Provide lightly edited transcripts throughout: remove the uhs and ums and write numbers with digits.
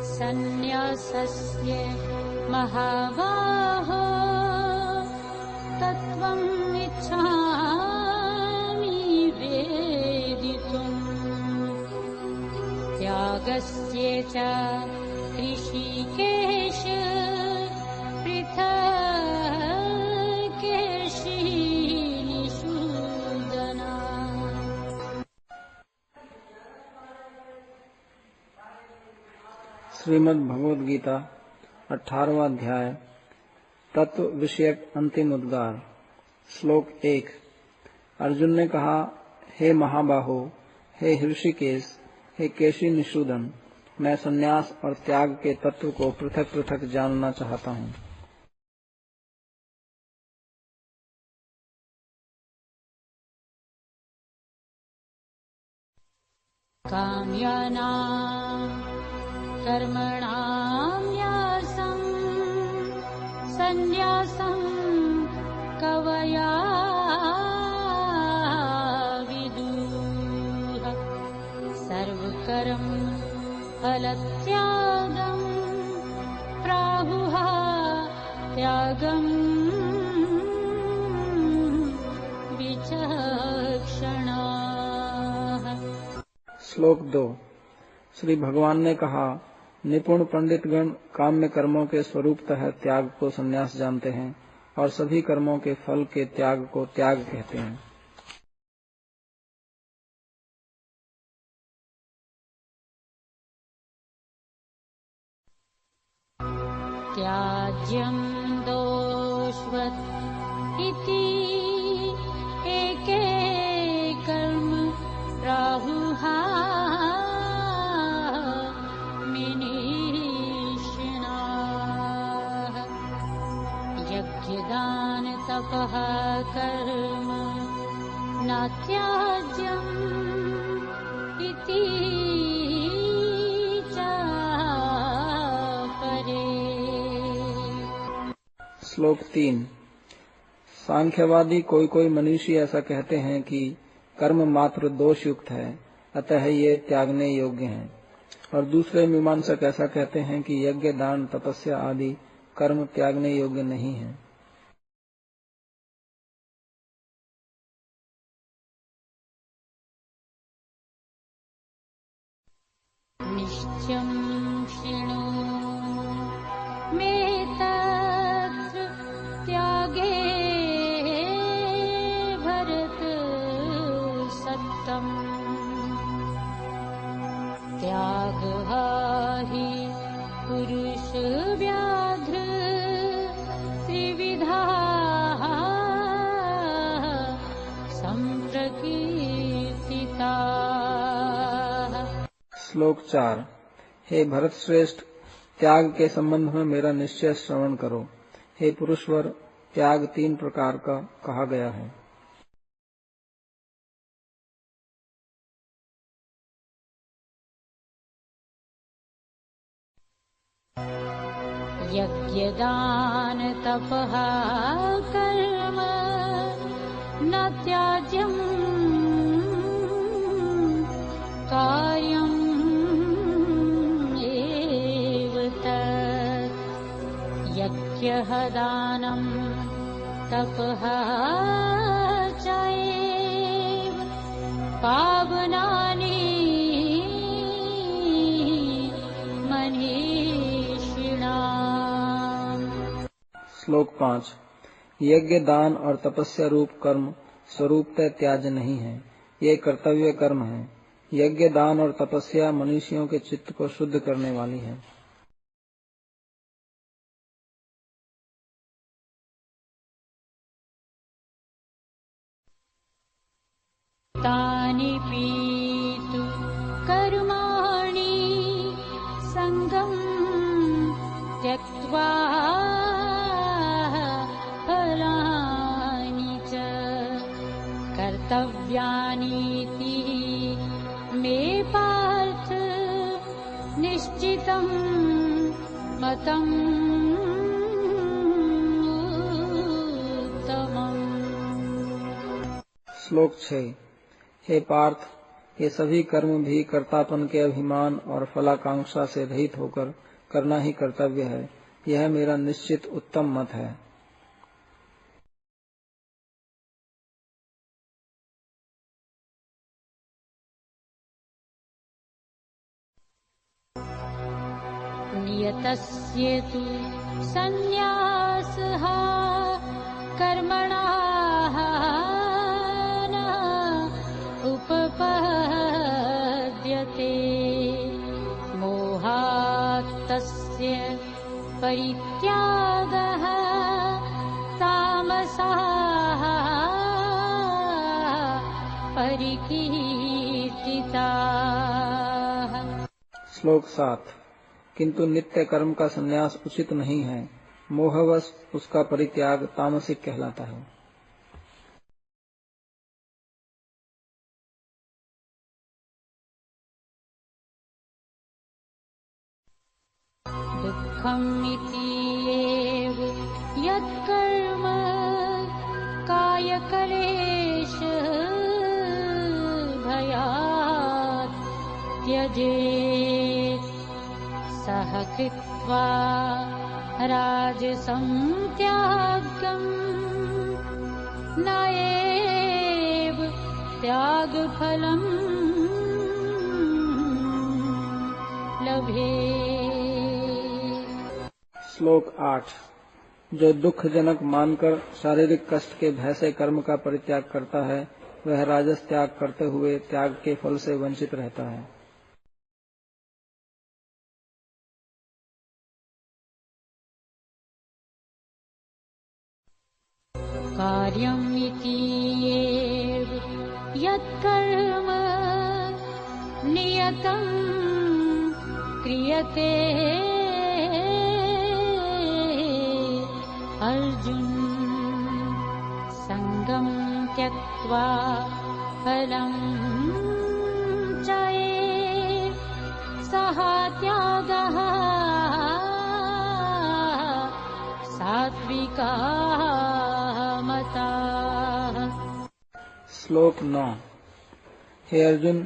सन्न्यासस्य महाबाहो तत्त्वम् इच्छामि वेदितुम् त्यागस्य च ऋषिकेश पृथक्केशी निषूदना। श्रीमद् भगवद गीता 18वां अध्याय तत्व विषयक अंतिम उद्गार। श्लोक 1। अर्जुन ने कहा, हे महाबाहो, हे ऋषिकेश, हे केशी निषूदन, मैं संन्यास और त्याग के तत्व को पृथक पृथक जानना चाहता हूँ। काम्यानां कर्मणां न्यासं सन्न्यासं कवया विदुः सर्वकर्म फलत्यागं प्राहुः त्यागं विचक्षणाः। श्लोक 2। श्री भगवान ने कहा, निपुण पंडितगण काम्य कर्मों के स्वरूपतः त्याग को संन्यास जानते हैं और सभी कर्मों के फल के त्याग को त्याग कहते हैं। त्याज्यं दोषवत् इति एके कर्म प्राहुः मनीषिणाः यज्ञदान तपः कर्म न त्याज्यम् इति श्लोक 3। सांख्यवादी कोई मनीषी ऐसा कहते हैं कि कर्म मात्र दोष युक्त है, अतः ये त्यागने योग्य हैं, और दूसरे मीमांसक ऐसा कहते हैं कि यज्ञ दान तपस्या आदि कर्म त्यागने योग्य नहीं है। निश्चयं शृणु मे तत्र त्यागे भरत सत्तम् त्यागः हि पुरुष व्याघ्र त्रिविधा संप्रकीर्तिता। श्लोक 4। हे भरत श्रेष्ठ, त्याग के संबंध में मेरा निश्चय श्रवण करो। हे पुरुषवर, त्याग 3 प्रकार का कहा गया है। यज्ञदान तपः कर्म न त्याज्यं कार्यम् एव तत् यज्ञः दानं तपः चैव पावनानि मनीषिणाम्। श्लोक 5। यज्ञ दान और तपस्या रूप कर्म स्वरूपतः त्याज्य नहीं है, ये कर्तव्य कर्म है। यज्ञ दान और तपस्या मनुष्यों के चित्त को शुद्ध करने वाली है। तानि पीतु कर्माणि संगं त्यक्त्वा फलानि च कर्तव्यानीति मे पार्थ निश्चितं मतम् उत्तमम्। श्लोक 6। हे पार्थ, ये सभी कर्म भी कर्तापन के अभिमान और फलाकांक्षा से रहित होकर करना ही कर्तव्य है। यह मेरा निश्चित उत्तम मत है। नियतस्य तु संन्यासः कर्मणाः न उपपद्यते मोहात् तस्य परित्यागः तामसाः परिकीर्तिताः। श्लोक 7। किंतु नित्य कर्म का संन्यास उचित नहीं है। मोहवश उसका परित्याग तामसिक कहलाता है। दुःखमिति एव यत्कर्म कायकलेश भयात् त्यजेत् सह कृत्वा राजसं त्यागम् न एव त्यागफलम् लभेत्। श्लोक 8। जो दुखजनक मानकर शारीरिक कष्ट के भय से कर्म का परित्याग करता है, वह राजस त्याग करते हुए त्याग के फल से वंचित रहता है। कार्यमिति एव यत्कर्म नियतं क्रियते अर्जुन संगं त्यक्त्वा फलं च ये सः त्यागः सात्विका मताः। श्लोक 9। हे अर्जुन,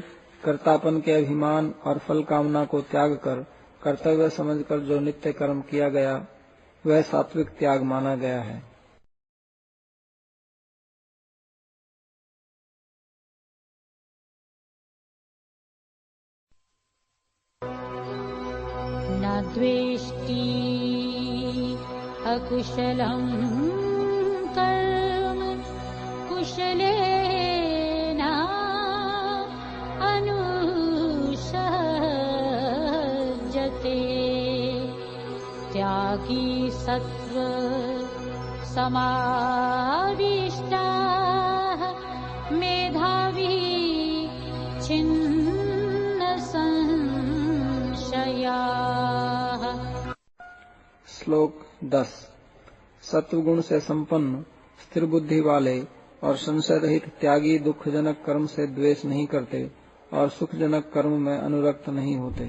कर्तापन के अभिमान और फल कामना को त्याग कर कर्तव्य समझकर जो नित्य कर्म किया गया, वह सात्विक त्याग माना गया है। न द्वेष्टि अकुशलं कर्म कुशलेन अनुसज्जते त्यागी सत्व समाविष्टाः मेधावी छिन्न संशयाः। श्लोक 10। सत्वगुण से संपन्न स्थिर बुद्धि वाले और संशय रहित त्यागी दुखजनक कर्म से द्वेष नहीं करते और सुखजनक कर्म में अनुरक्त नहीं होते।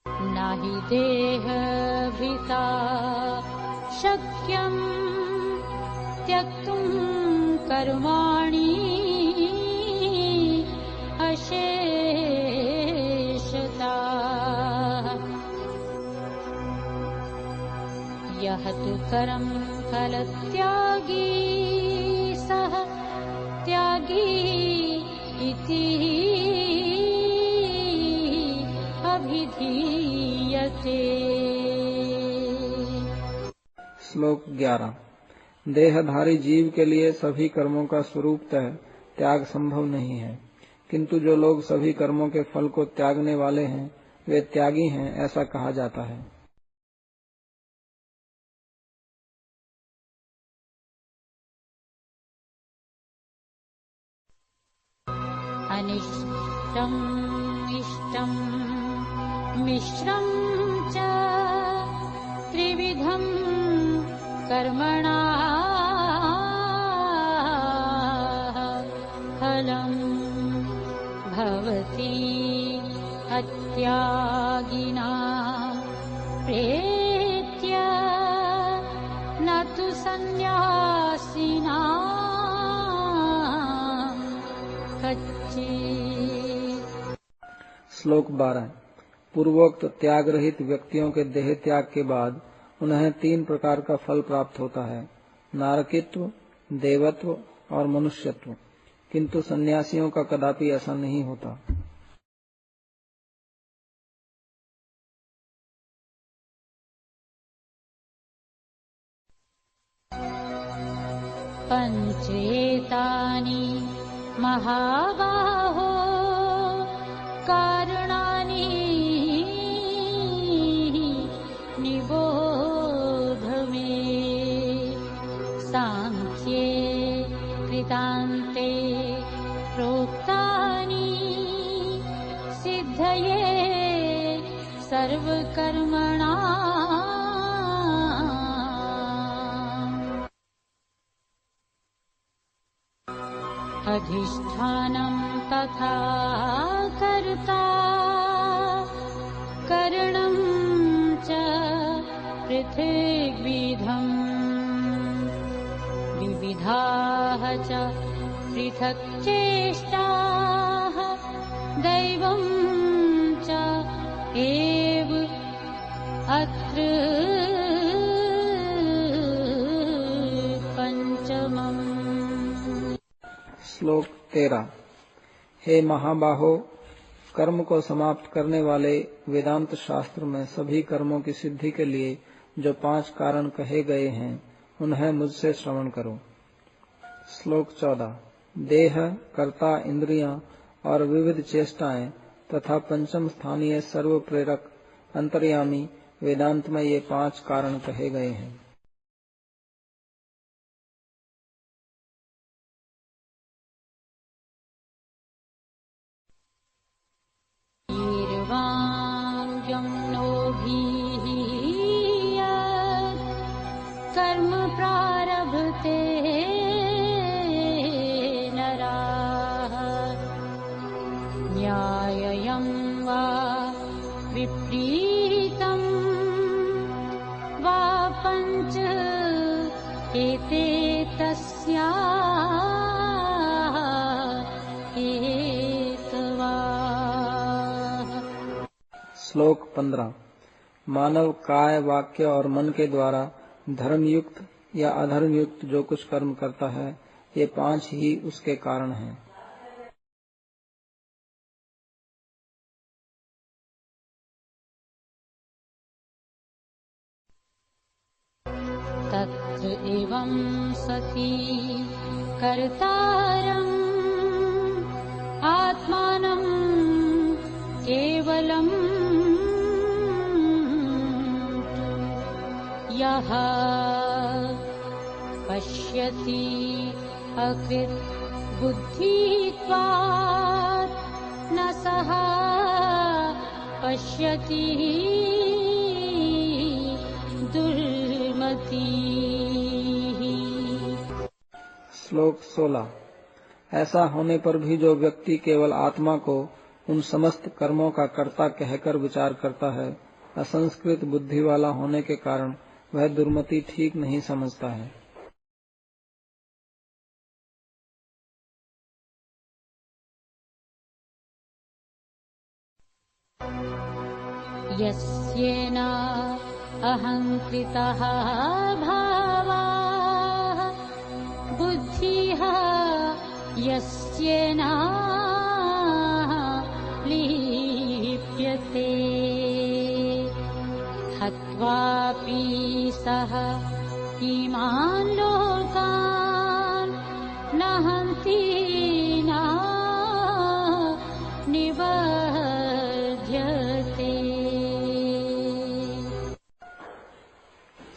नाहि देहभृता शक्यं त्यक्तुं कर्माणि अशेषतः यः तु कर्म फलत्यागी सः त्यागी इति अभिधीयते। श्लोक 11। देहधारी जीव के लिए सभी कर्मों का स्वरूपतः त्याग संभव नहीं है, किंतु जो लोग सभी कर्मों के फल को त्यागने वाले हैं, वे त्यागी हैं, ऐसा कहा जाता है। अनिष्टम् इष्टम् मिश्रं च त्रिविधं कर्मणाः फलं भवति अत्यागिना प्रेत्या सन्न्यासिनां कच्चित्। श्लोक 12। पूर्वोक्त त्याग रहित व्यक्तियों के देह त्याग के बाद उन्हें 3 प्रकार का फल प्राप्त होता है, नारकित्व, देवत्व और मनुष्यत्व, किंतु सन्यासियों का कदापि ऐसा नहीं होता। पञ्चेतानि महाबाहो कारणानि निबोध मे। सांख्ये कृतान्ते प्रोक्तानि सिद्धये सर्वकर्मणाम्। अधिष्ठानं तथा कर्ता करणं च पृथग्विधम्। विविधाः च पृथक् चेष्टाः दैवं च एव अत्र पंचमम्। श्लोक 13। हे महाबाहो, कर्म को समाप्त करने वाले वेदांत शास्त्र में सभी कर्मों की सिद्धि के लिए जो 5 कारण कहे गए हैं उन्हें मुझसे श्रवण करो। श्लोक 14। देह, कर्ता, इंद्रियां और विविध चेष्टाएं तथा पंचम स्थानीय सर्व प्रेरक अंतर्यामी वेदांत में ये 5 कारण कहे गए हैं। कर्म प्रारभते नराः न्याय्यं वा विपरीतं वा पञ्च एते तस्याः हेतवः। श्लोक 15। मानव काय, वाक्य और मन के द्वारा धर्मयुक्त या अधर्मयुक्त जो कुछ कर्म करता है, ये 5 ही उसके कारण हैं। तत्र एवं सति कर्तारम् आत्मानं केवलम् यः पश्यति अकृत् बुद्धित्वात् न सः पश्यति दुर्मतिः। श्लोक 16। ऐसा होने पर भी जो व्यक्ति केवल आत्मा को उन समस्त कर्मों का कर्ता कहकर विचार करता है, असंस्कृत बुद्धि वाला होने के कारण वह दुर्मति ठीक नहीं समझता है। यस्येन अहङ्कृतः भावः बुद्धिः यस्येन लिप्यते हत्वापि सः इमान् लोकान् न हन्ति न निबध्यते।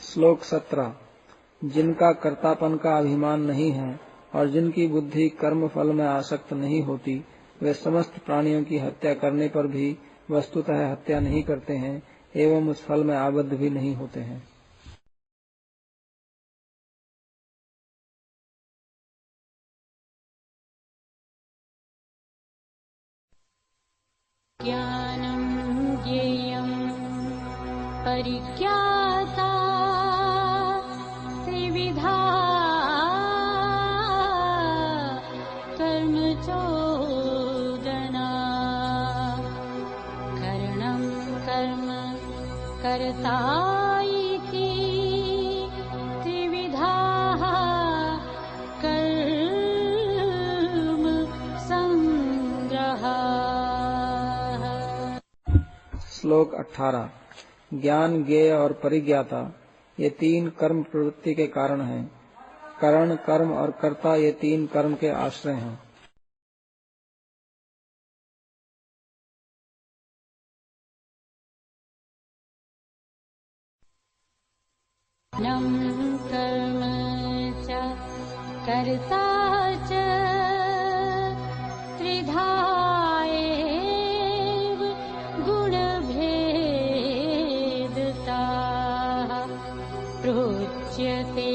श्लोक 17। जिनका कर्तापन का अभिमान नहीं है और जिनकी बुद्धि कर्म फल में आसक्त नहीं होती, वे समस्त प्राणियों की हत्या करने पर भी वस्तुतः हत्या नहीं करते हैं एवं उस फल में आबद्ध भी नहीं होते हैं। ज्ञानं ज्ञेयं परिज्ञाता त्रिविधा कर्ता इति त्रिविधाः कर्म संग्रहः। श्लोक 18। ज्ञान, ज्ञेय और परिज्ञाता ये तीन कर्म प्रवृत्ति के कारण हैं। करण, कर्म और कर्ता ये तीन कर्म के आश्रय हैं। नम कर्म च कर्ता च त्रिधा एव गुणभेदताः प्रोच्यते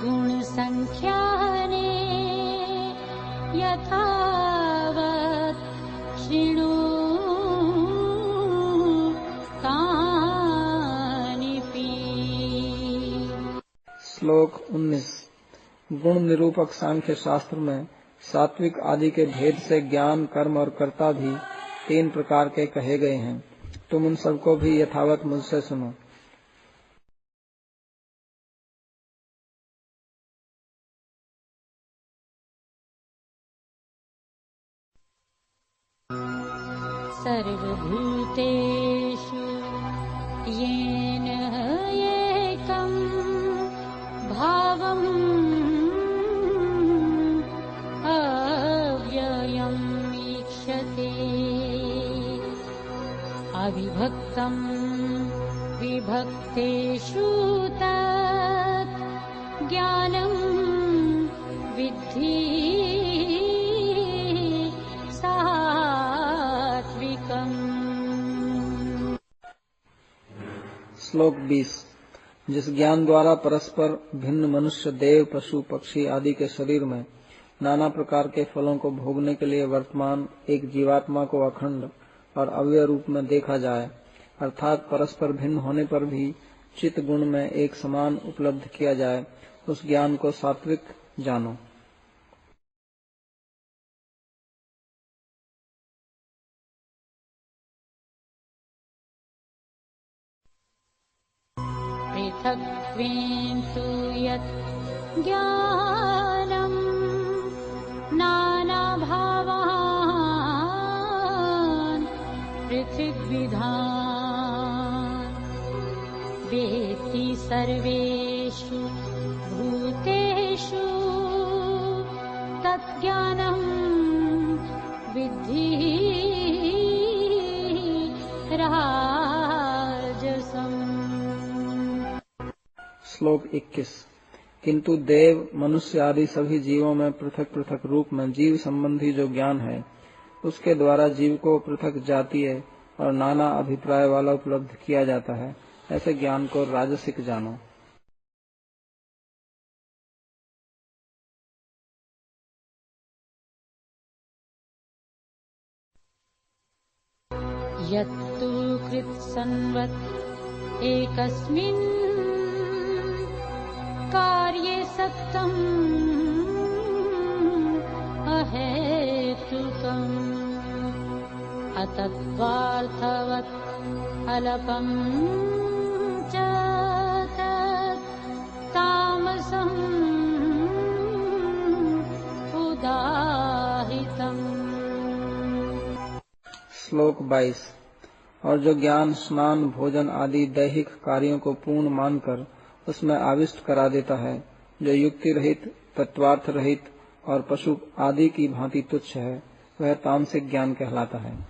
गुणसंख्याने यथावत् शृणु श्लोक 19। गुण निरूपक सांख्य शास्त्र में सात्विक आदि के भेद से ज्ञान, कर्म और कर्ता भी तीन प्रकार के कहे गए हैं। तुम उन सबको भी यथावत मुझसे सुनो। सर्वभूतेषु येन एकं भावम् अव्ययम् ईक्षते अविभक्तं विभक्तेषु तत् ज्ञानं विद्धि श्लोक 20। जिस ज्ञान द्वारा परस्पर भिन्न मनुष्य, देव, पशु, पक्षी आदि के शरीर में नाना प्रकार के फलों को भोगने के लिए वर्तमान एक जीवात्मा को अखंड और अव्यय रूप में देखा जाए, अर्थात परस्पर भिन्न होने पर भी चित्त गुण में एक समान उपलब्ध किया जाए, उस ज्ञान को सात्विक जानो। पृथक्त्वेन तु यत् ज्ञानम् नानाभावान् पृथग्विधान् वेत्ति सर्वेषु भूतेषु तज्ज्ञानं विद्धि राजसम्। श्लोक 21। किंतु देव, मनुष्य आदि सभी जीवों में पृथक पृथक रूप में जीव संबंधी जो ज्ञान है, उसके द्वारा जीव को पृथक जातीय और नाना अभिप्राय वाला उपलब्ध किया जाता है। ऐसे ज्ञान को राजसिक जानो। यत्तु कृत्सन्वत् एकस्मिन् कार्ये सक्तम् अहेतुकम् अतत्त्वार्थवत् अल्पम् च तत् तामसम् उदाहृतम्। श्लोक 22। और जो ज्ञान स्नान, भोजन आदि दैहिक कार्यों को पूर्ण मानकर उसमें आविष्ट करा देता है, जो युक्ति रहित, तत्वार्थ रहित और पशु आदि की भांति तुच्छ है, वह तामसिक ज्ञान कहलाता है।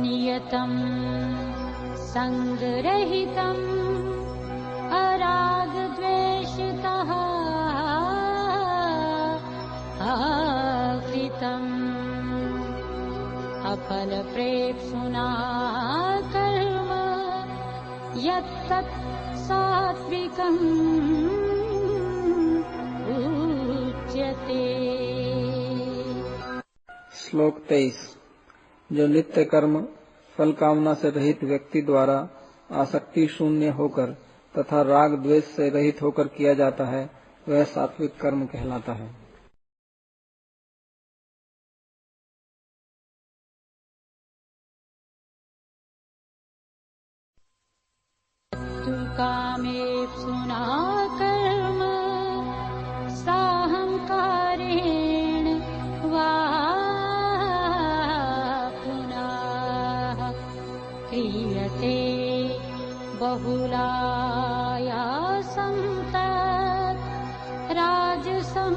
नियतं संगरहितम् अरागद्वेषतः आकृतम् अफलप्रेप्सुना कर्म यत्तत् सात्विकम् उच्यते। श्लोक 23। जो नित्य कर्म फल कामना से रहित व्यक्ति द्वारा आसक्ति शून्य होकर तथा राग द्वेष से रहित होकर किया जाता है, वह सात्विक कर्म कहलाता है। तु कामेप्सुना कर्म साहंकारेण वा पुनः क्रियते बहुलायासं तत् राजसम्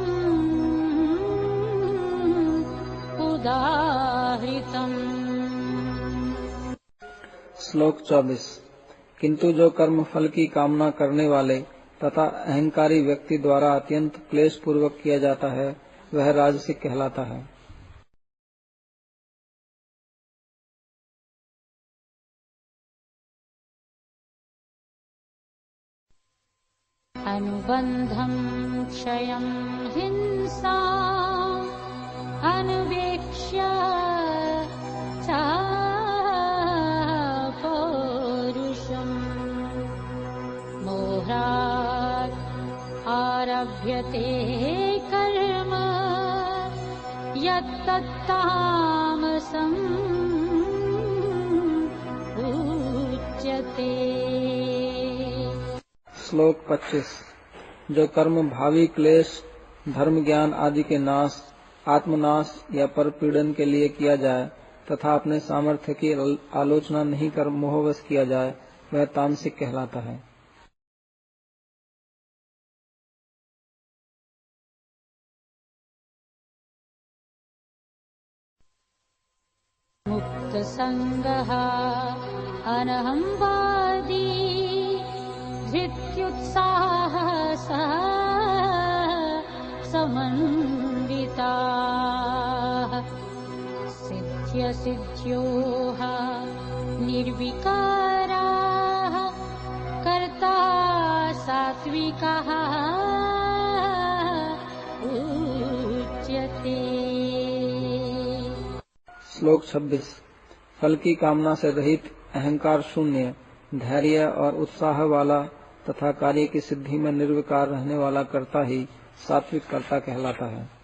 उदाहृतम्। श्लोक 24। किंतु जो कर्म फल की कामना करने वाले तथा अहंकारी व्यक्ति द्वारा अत्यंत क्लेश पूर्वक किया जाता है वह राजसिक कहलाता है। अनुबंधं क्षयं हिंसा अन्वेक्ष्य च पौरुषम् मोहात् आरभ्यते कर्म यत्तत्तामसम् उच्यते। श्लोक 25। जो कर्म भावी क्लेश, धर्म ज्ञान आदि के नाश, आत्मनाश या परपीड़न के लिए किया जाए तथा अपने सामर्थ्य की आलोचना नहीं कर मोहवश किया जाए वह तामसिक कहलाता है। मुक्त संगः अनहंवादी धृत्युत्साहः समन्विताः सिद्ध्यसिद्ध्योः निर्विकाराः कर्ता सात्विकः उच्यते। श्लोक 26। फल की कामना से रहित, अहंकार शून्य, धैर्य और उत्साह वाला तथा कार्य की सिद्धि में निर्विकार रहने वाला कर्ता ही सात्विक कर्ता कहलाता है।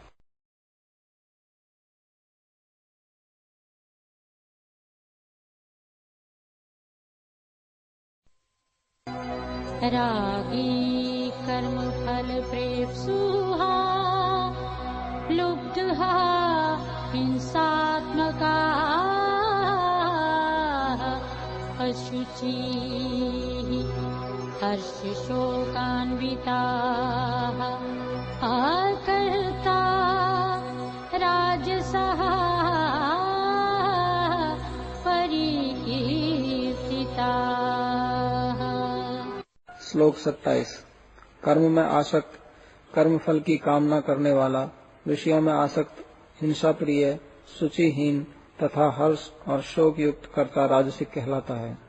रागी कर्मफल प्रेप्सुहा लुब्धः हिंसात्मकाः अशुचिः हर्षशोकान्विताः आकर्ता राजसः परिकीर्तिताः। श्लोक 27। कर्म में आसक्त, कर्मफल की कामना करने वाला, विषयों में आसक्त, हिंसा प्रिय, शुचिहीन तथा हर्ष और शोक युक्त कर्ता राजसिक कहलाता है।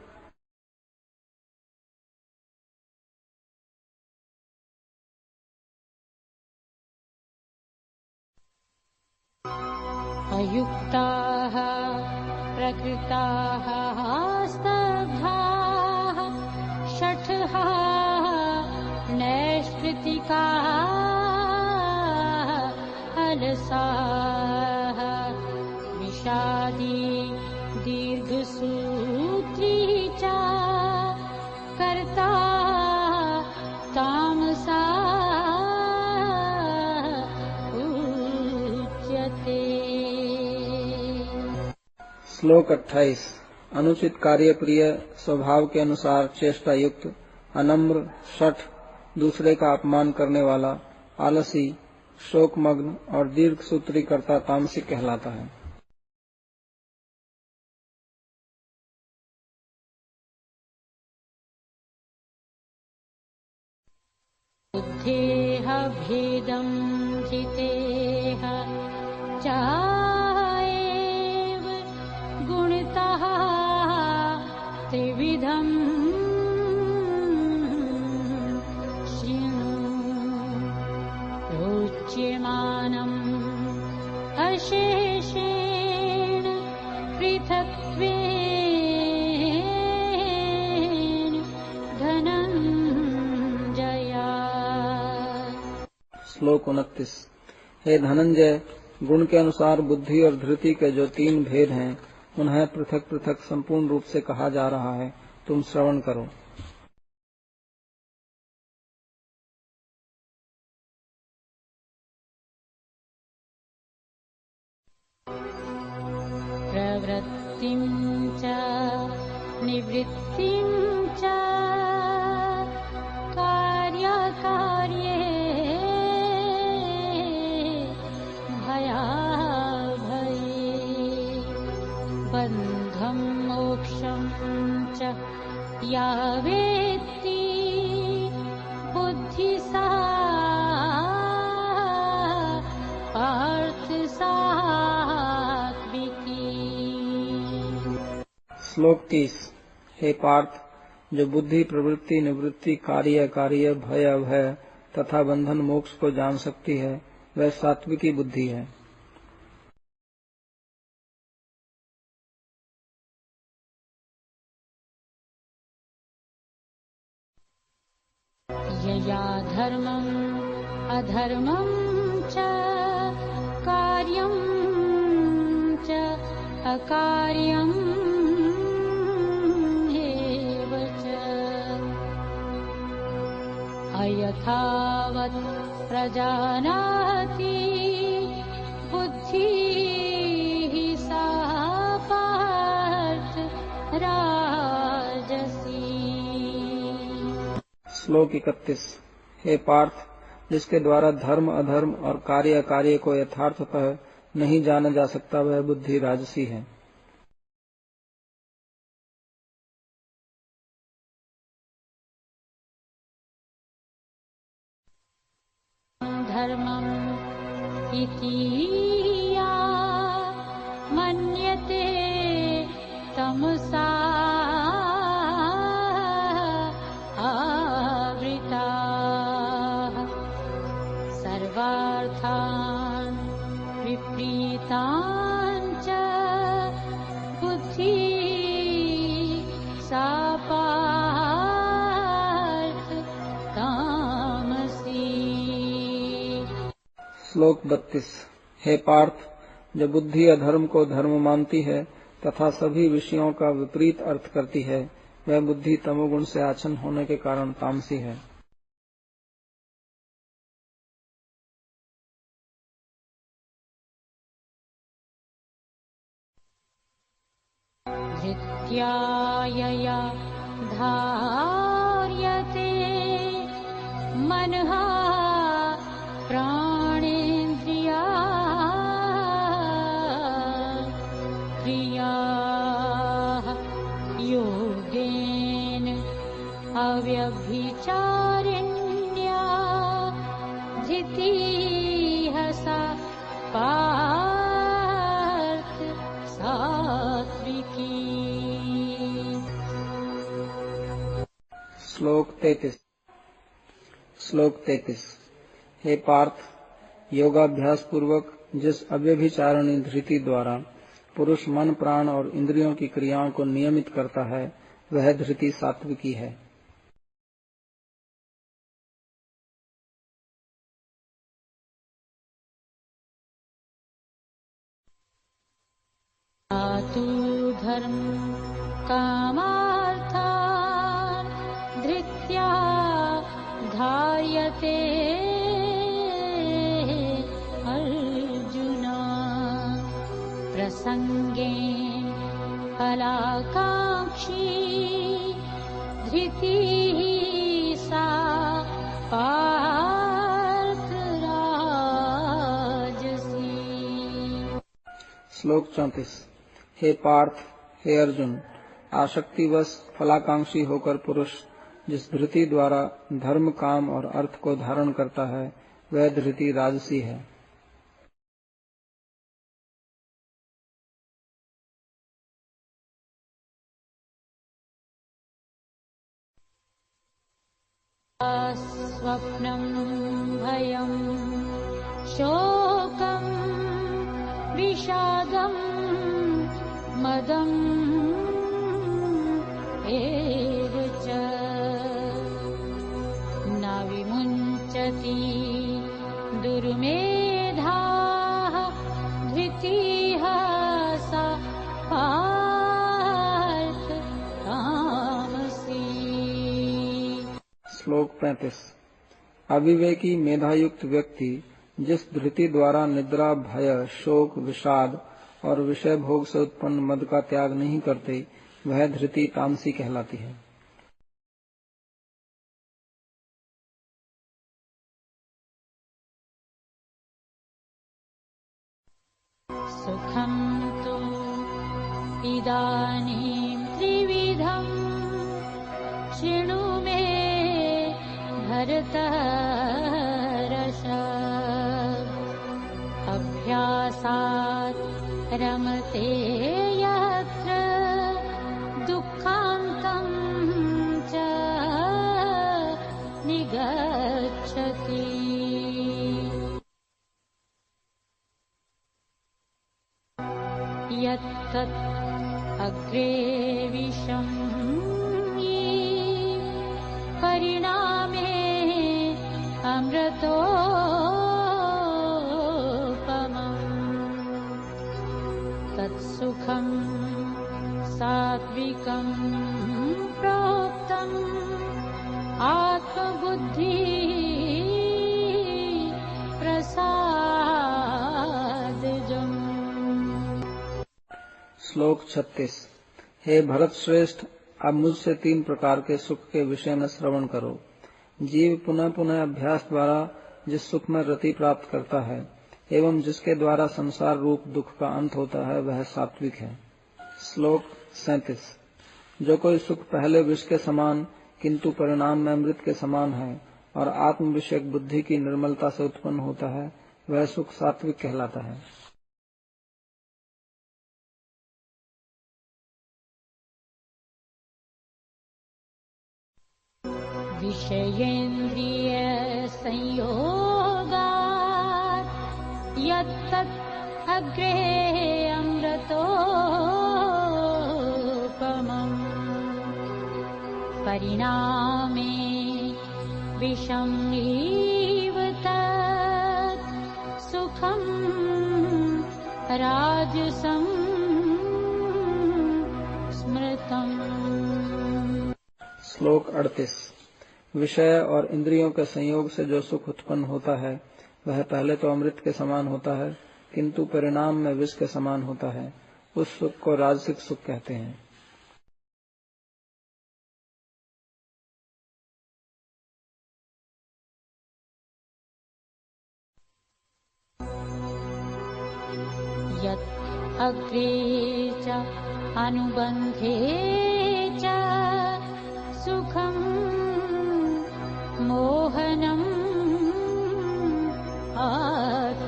अयुक्ताः प्रकृताः स्तब्धाः शठः नैष्कृतिकाः अलसाः विषादी दीर्घसूत्री च कर्ता तामसा उच्यते। श्लोक 28। अनुचित कार्य प्रिय, स्वभाव के अनुसार चेष्टा युक्त, अनम्र, शठ, दूसरे का अपमान करने वाला, आलसी, शोकमग्न और दीर्घ सूत्री कर्ता तामसिक कहलाता है। बुद्धेः भेदं जितेः चाएव गुणतः त्रिविधम् शृणु रोच्यमानम् अशेषेण पृथक्त्वेन धनञ्जय। श्लोक 29। हे धनंजय, गुण के अनुसार बुद्धि और धृति के जो 3 भेद हैं, उन्हें पृथक पृथक संपूर्ण रूप से कहा जा रहा है। तुम श्रवण करो। प्रवृत्तिं च निवृत्तिं च कार्यकार्ये भयाभये बन्धं मोक्षं च या वेत्ति बुद्धि सा पार्थ सात्विकी। श्लोक 30। हे पार्थ, जो बुद्धि प्रवृत्ति निवृत्ति कार्य कार्य भय अभय तथा बंधन मोक्ष को जान सकती है, वह सात्विकी बुद्धि है। यया धर्मम् अधर्मम् च कार्यं च अकार्यम् एव च अयथावत् प्रजानाति बुद्धिः सा पार्थ राजसी। श्लोक 31। हे पार्थ, जिसके द्वारा धर्म अधर्म और कार्य अकार्य को यथार्थतः नहीं जाना जा सकता, वह बुद्धि राजसी है। धर्मम् इति या मन्यते तमसा आवृता सर्वार्थान् विपरीतान् च बुद्धिः सा पार्थ तामसी। श्लोक 32। हे पार्थ, जो बुद्धि अधर्म को धर्म मानती है तथा सभी विषयों का विपरीत अर्थ करती है, वह बुद्धि तमोगुण से आच्छन्न होने के कारण तामसी है। धृत्यायया धार्यते मनः प्राणेन्द्रिया क्रियाः योगेन अव्यभिचारिण्या धृतिः सा पार्थ सात्विकी। श्लोक 33। श्लोक 33। हे पार्थ, योगाभ्यास पूर्वक जिस अव्यभिचारिणी धृति द्वारा पुरुष मन प्राण और इंद्रियों की क्रियाओं को नियमित करता है, वह धृति सात्विकी है। तु धर्म कामार्थान् धृत्या धार्यते अर्जुन प्रसंगेन फलाकांक्षी धृतिः सा पार्थ राजसी। श्लोक 34। हे पार्थ, हे अर्जुन, आसक्तिवश फलाकांक्षी होकर पुरुष जिस धृति द्वारा धर्म काम और अर्थ को धारण करता है, वह धृति राजसी है। स्वप्नं भयं शोकं विषादं मदं एव च न विमुञ्चति श्लोक 35। अविवेकी मेधायुक्त व्यक्ति जिस धृति द्वारा निद्रा, भय, शोक, विषाद और विषय भोग से उत्पन्न मद का त्याग नहीं करते, वह धृति तामसी कहलाती है। सुखं तु इदानीं त्रिविधं शृणु मे भरतर्षभ। अभ्यासात् रमते यत्र दुःखान्तं च निगच्छति। यत्तत् अग्रे विषं परिणामे अमृतोपमम्। तत्सुखं सात्विकं प्रोक्तम् आत्मबुद्धि प्रसादजम्। श्लोक 36। हे भरत श्रेष्ठ, अब मुझसे 3 प्रकार के सुख के विषय में श्रवण करो। जीव पुनः पुनः अभ्यास द्वारा जिस सुख में रति प्राप्त करता है एवं जिसके द्वारा संसार रूप दुख का अंत होता है, वह सात्विक है। श्लोक 37। जो कोई सुख पहले विष के समान किंतु परिणाम में अमृत के समान है और आत्म विषयक बुद्धि की निर्मलता से उत्पन्न होता है, वह सुख सात्विक कहलाता है। विषयेन्द्रिय संयोगात् यत्तत् अग्रे अमृतोपमम्। परिणामे विषम् इव तत् सुखम् राजसम् स्मृतम्। श्लोक 38। विषय और इंद्रियों के संयोग से जो सुख उत्पन्न होता है वह पहले तो अमृत के समान होता है किंतु परिणाम में विष के समान होता है। उस सुख को राजसिक सुख कहते हैं। यत् अग्रे च अनुबन्धे च सुखम् मोहनम्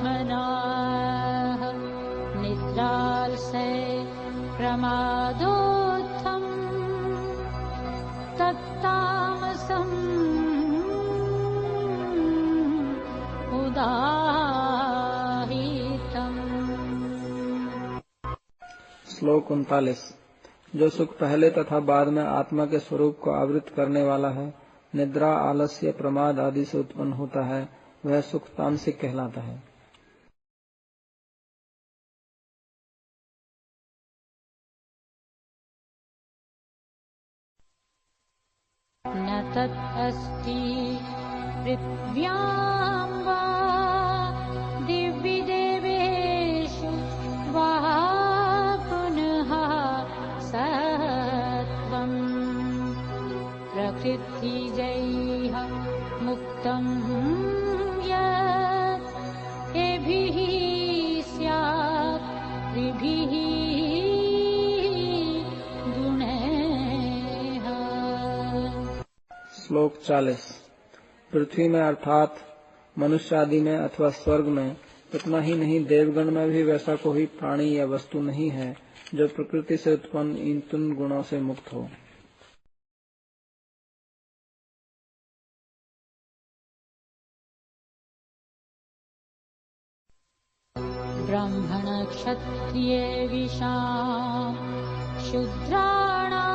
आत्मनाः निद्रालसे प्रमादोत्थम् तत्तामसम् उदाहीतम्। श्लोक 39। जो सुख पहले तथा बाद में आत्मा के स्वरूप को आवृत करने वाला है, निद्रा, आलस्य, प्रमाद आदि से उत्पन्न होता है, वह सुख तामसिक कहलाता है। न तत् अस्ति पृथिव्यां वा दिव्यदेवेषु वा पुनः सत्त्वम्। प्रकृतिजैः मुक्तं यत् एभिः स्यात् त्रिभिः गुणैः। श्लोक 40। पृथ्वी में अर्थात मनुष्य आदि में अथवा स्वर्ग में, इतना ही नहीं देवगण में भी वैसा कोई प्राणी या वस्तु नहीं है जो प्रकृति से उत्पन्न इन 3 गुणों से मुक्त हो। ब्राह्मण क्षत्रिय विशाम शूद्राणां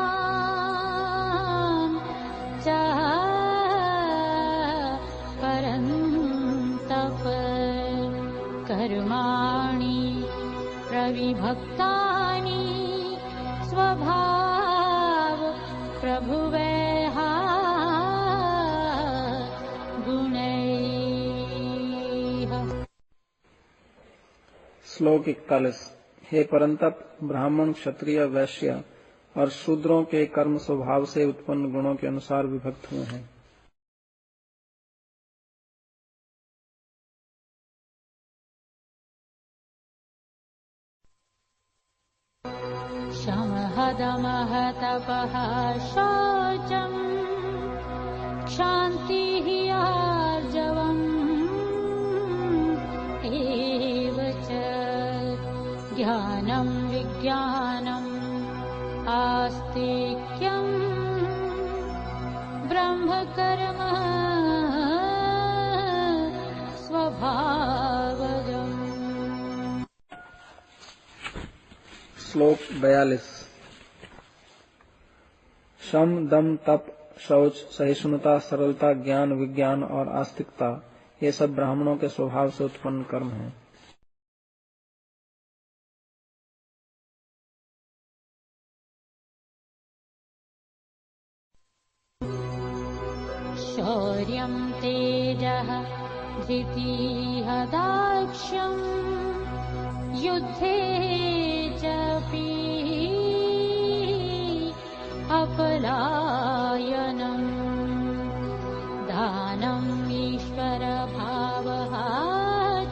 च परन्तप कर्माणि प्रविभक्तानि स्वभाव प्रभुवैः श्लोक 41। हे परंतप, ब्राह्मण, क्षत्रिय, वैश्य और शूद्रों के कर्म स्वभाव से उत्पन्न गुणों के अनुसार विभक्त हुए हैं। शमः दमः तपः शौचम् क्षान्तिः आर्जवम् एव च ज्ञानं विज्ञानम् आस्तिक्यम् ब्रह्मकर्म स्वभावजम्। श्लोक 42। शम, दम, तप, शौच, सहिष्णुता, सरलता, ज्ञान, विज्ञान और आस्तिकता ये सब ब्राह्मणों के स्वभाव से उत्पन्न कर्म हैं। शौर्यं तेजः धृतिः दाक्ष्यम् युद्धे चापि अपलायनम् दानम् ईश्वरभावः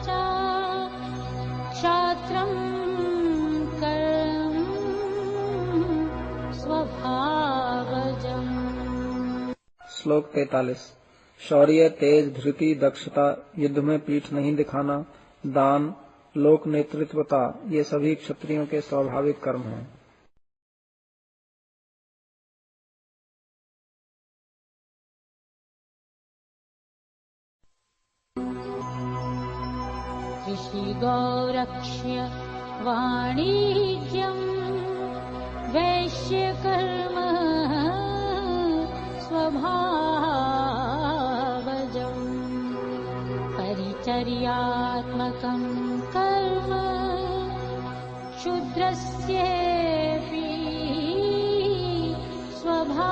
च क्षात्रम् कर्म स्वभावजम्। श्लोक 43। शौर्य, तेज, धृति, दक्षता, युद्ध में पीठ नहीं दिखाना, दान, लोक नेतृत्वता ये सभी क्षत्रियों के स्वाभाविक कर्म हैं। कृषि गौरक्ष्य वाणिज्यम् वैश्यकर्म स्वभावजम् परिचर्यात्मकम् कर्म शूद्रस्येऽपि स्वभावजम्।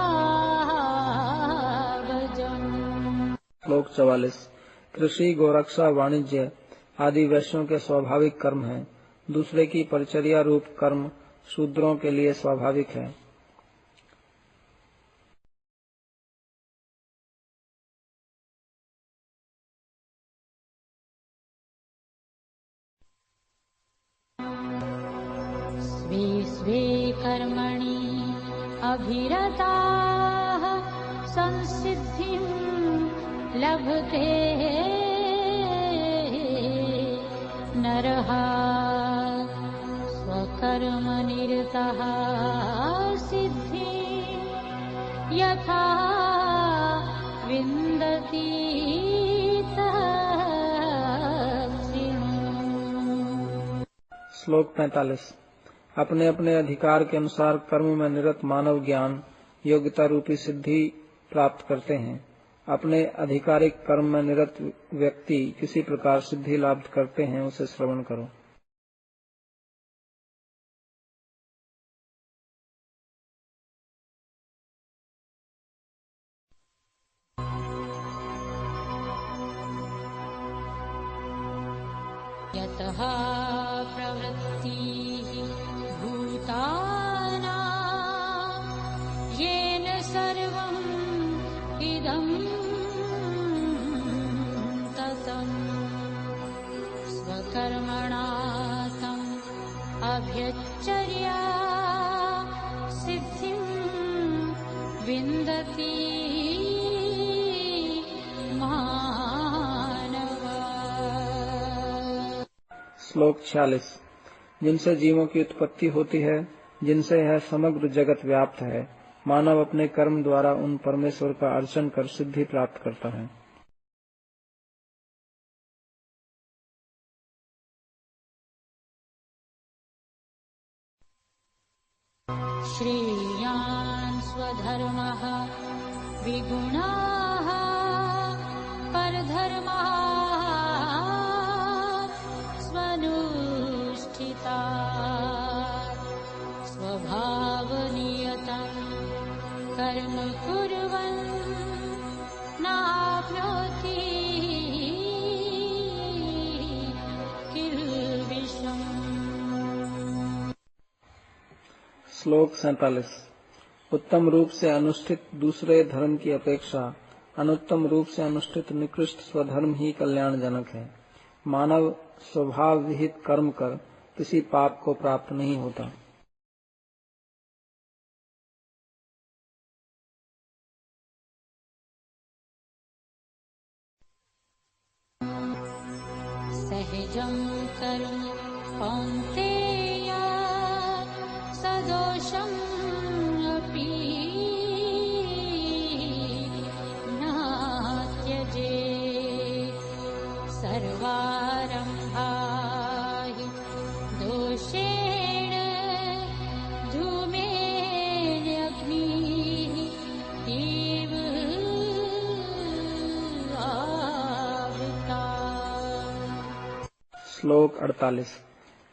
श्लोक 44। कृषि, गोरक्षा, वाणिज्य आदि वैश्यों के स्वाभाविक कर्म हैं। दूसरे की परिचर्या रूप कर्म शूद्रों के लिए स्वाभाविक है। स्वे स्वे कर्मणि अभिरताः संसिद्धिं लभते नरः स्वकर्मनिरतः सिद्धिं यथा विन्दति तत्सिद्धिम्। श्लोक 45। अपने अपने अधिकार के अनुसार कर्म में निरत मानव ज्ञान योग्यता रूपी सिद्धि प्राप्त करते हैं। अपने आधिकारिक कर्म में निरत व्यक्ति किसी प्रकार सिद्धि लाभ करते हैं, उसे श्रवण करो। यतः प्रवृत्तिः भूतानां येन सर्वम् इदं ततम् स्वकर्मणा तम् अभ्यचर्या सिद्धिं विन्दति श्लोक 46। जिनसे जीवों की उत्पत्ति होती है, जिनसे यह समग्र जगत व्याप्त है, मानव अपने कर्म द्वारा उन परमेश्वर का अर्चन कर सिद्धि प्राप्त करता है। श्रेयान् स्वधर्मः विगुणाः परधर्मः स्वनुष्ठिता स्वभावनियतं कर्म कुर्वन् नाप्नोति किल्बिषम्। श्लोक 47। उत्तम रूप से अनुष्ठित दूसरे धर्म की अपेक्षा अनुत्तम रूप से अनुष्ठित निकृष्ट स्वधर्म ही कल्याणजनक है। मानव स्वभाव विहित कर्म कर किसी पाप को प्राप्त नहीं होता। सहजं कर्म कौन्तेय सदोषम् अपि न त्यजेत्। सर्वारम्भा हि दोषेण धूमेऽग्निः इव श्लोक 48।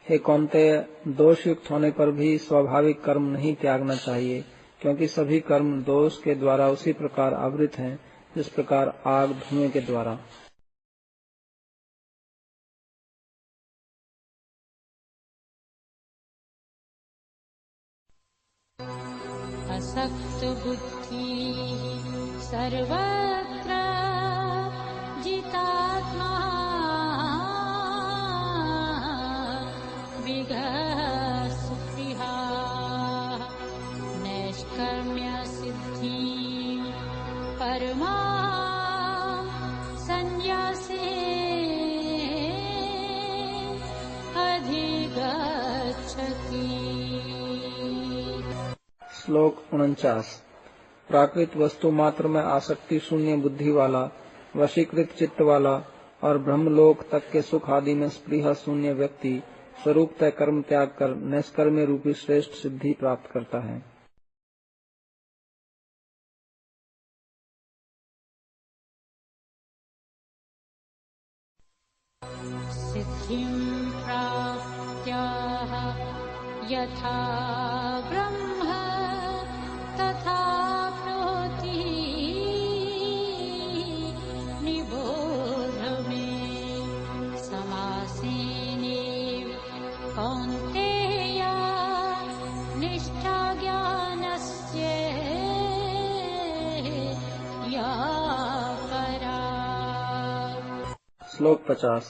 हे कौन्तेय, दोष युक्त होने पर भी स्वाभाविक कर्म नहीं त्यागना चाहिए, क्योंकि सभी कर्म दोष के द्वारा उसी प्रकार आवृत हैं जिस प्रकार आग धुएं के द्वारा। असक्त बुद्धिः सर्वत्र जितात्मा विगतस्पृहा नैष्कर्म्य सिद्धिं परमां संन्यासे अधिगच्छति। श्लोक 49। प्राकृत वस्तु मात्र में आसक्ति शून्य बुद्धि वाला, वशीकृत चित्त वाला और ब्रह्मलोक तक के सुख आदि में स्पृहा शून्य व्यक्ति स्वरूपतः कर्म त्याग कर नैष्कर्म्य रूपी श्रेष्ठ सिद्धि प्राप्त करता है। सिद्धिं प्राप्त्याः यथा ब्रह्म तथाप्नोति निबोध मे। समासेनैव कौन्तेय निष्ठा ज्ञानस्य या परा। श्लोक 50।